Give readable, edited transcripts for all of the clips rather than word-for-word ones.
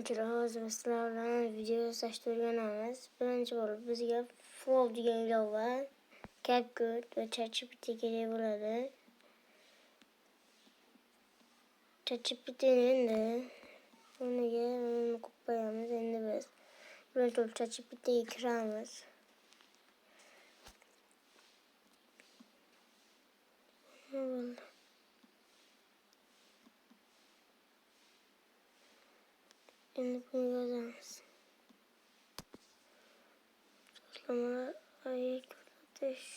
Obunachilar, hozir sizlar bilan video yasashni o'rganamiz. Birinchi bo'lib bizga Flow degan ilova, CapCut va ChatGPT kerak bo'ladi. ChatGPTni endi o'rniga qo'yib qo'yamiz. Endi biz birinchi bo'lib ChatGPTga kiramiz. Endi bunu yozamiz. So'zlamalar ayet ko'rsatish.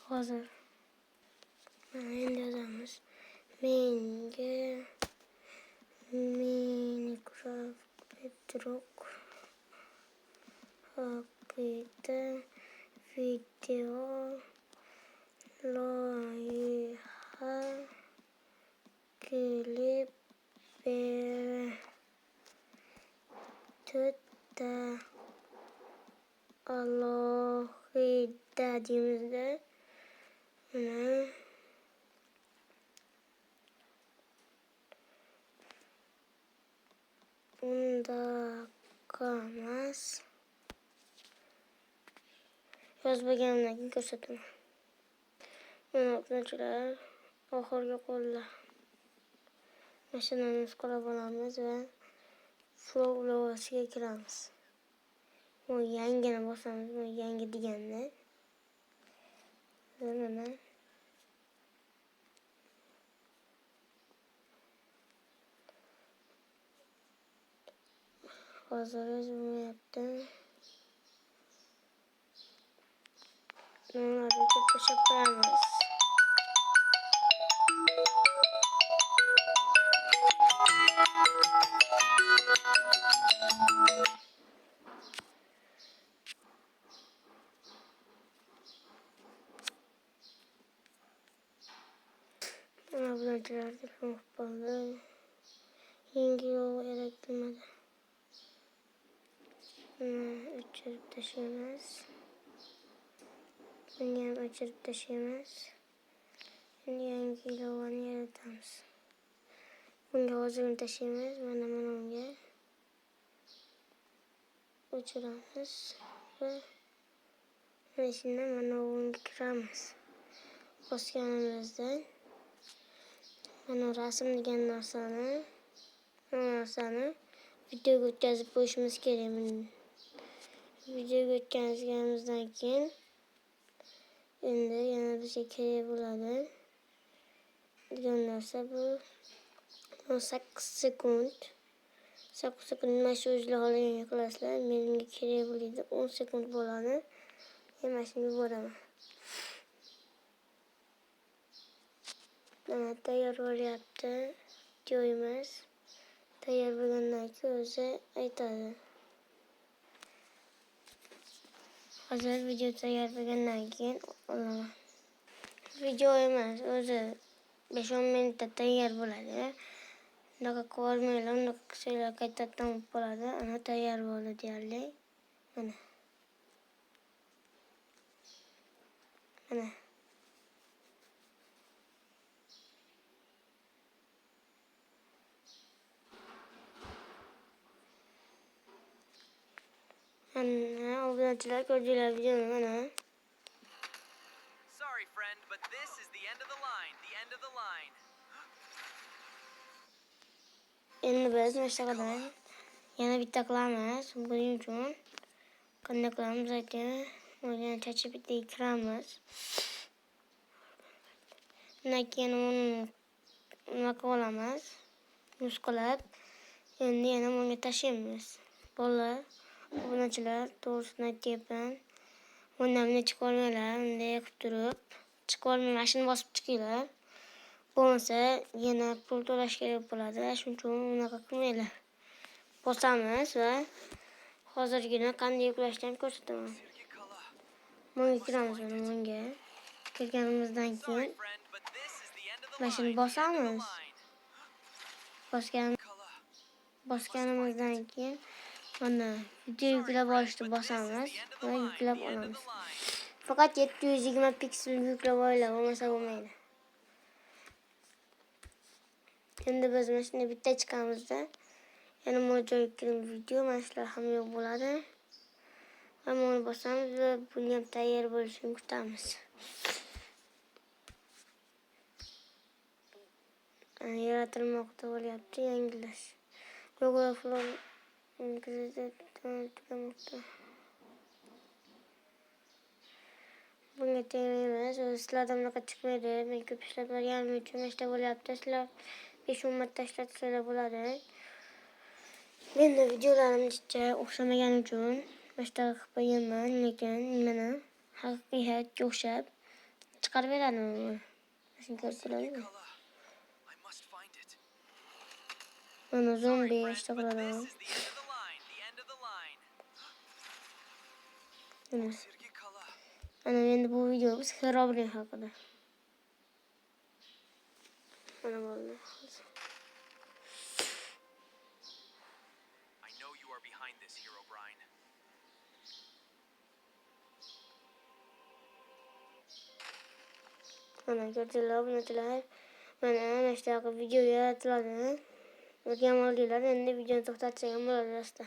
Hozir mana endi yozamiz. Menga Minecraft Bedrock haqida video loyiha klip to'rtta alohida deymizda mana undaqamas yozmaganimdan keyin ko'rsataman. Mana obunachilar oxirgi qo'llar mashinani nusxalab olamiz va Flow ilovasiga kiramiz. Bu yangini bosamiz. Bu yangi deganda mana hozir yozilmayapti. Bunlarni to'plashib qo'yamiz. Mana bularlar telefon qoldi. Yangi ilova yaratilmadi. O'chirib tashlaymiz. Buni ham o'chirib tashlaymiz. Endi yangi ilovani yaratamiz. Bunga hozirgina tashlaymiz. Mana unga o'chiramiz va mana shundan mana unga kiramiz. Bosganimizda mana rasm degan narsani videoga o'tkazib qo'yishimiz kerak. Videoga o'tkazganimizdan keyin endi yana bizga kerak bo'ladi degan narsa bu 8 sekund. 8 sekund mana shu o'zingizlar xohlagan qilasizlar. Menga kerak bo'ladi 10 sekund bo'ladi. Mana shuni yuboraman. Mana tayyor bo'lyapti. Videomiz tayyor bo'lgandan keyin o'zi aytadi. Hozir video tayyor bo'lgandan keyin olaman. Video emas, o'zi 5-10 minutda tayyor bo'ladi. Unaqa ko'rmanglar, unaqa qilsanglar qaytadan bo'ladi. Ana tayyor bo'ldi deyarli. Mana. Mana. Ana obunachilar ko'rdinglar videoni mana. Sorry friend, but this is the end of the line. The end of the line. Endi biz mashaqadan yana bitta qilamiz. Buning uchun qanday qilamiz aka? Mana ChatGPTga kiramiz. Undan keyin uni nima qilamiz? Nusxalab endi yana bunga tashlaymiz. Bolalar, obunachilar to'g'risini aytyapman. Bundan chiqolmanglar, bunday qilib turib chiqolmay mashina bosib chiqinglar. Bo'lmasa yana pul to'lash kerak bo'ladi. Shuning uchun unaqa qilmanglar. Bosamiz va hozirgina qanday yuklashni ham ko'rsataman. Bunga kiramiz, mana bunga. Kirganimizdan keyin mashina bosamiz. Bosganimizdan keyin mana video yuklab olishni bosamiz va yuklab olamiz. Faqat 720 piksel yuklab olinglar, bo'lmasa bo'lmaydi. Endi biz mana shunday bitta chiqamizda. Yana mo'ljalga kirgan video mana shular ham yo'q bo'ladi. Mana buni bosamiz va buni ham tayyor bo'lishini kutamiz. Yaratilmoqda bo'lyapti yangilash. Google Flow tugamoqda. Bunga teng emas. Sizlardan bunaqa chiqmaydi. Men ko'p ishlab berganim uchun mana shunday bo'lyapti. Sizlar 5-10 marta ishlatsangiz bo'ladi. Menda videolarimcha o'xshamagani uchun mana shunaqa qilib qo'yganman, lekin mana haqiqiy hayotga o'xshab chiqarib beradim. Shuni ko'rib turibsizmi? I must find it. Mana Sorry, zombi friend, ishda but qoladi. this is the end of the line. The end of the line. Mana. Sergi Kala. Ana endi bu videomiz Herobrine haqida. Mana bo'ldi. I know you are behind this, Herobrine. Mana ko'rdinglar, obunachilar. Mana shunaqa video yaratiladi. O'rganib oldinglar, endi videoni to'xtatsak ham bo'ladi rostda.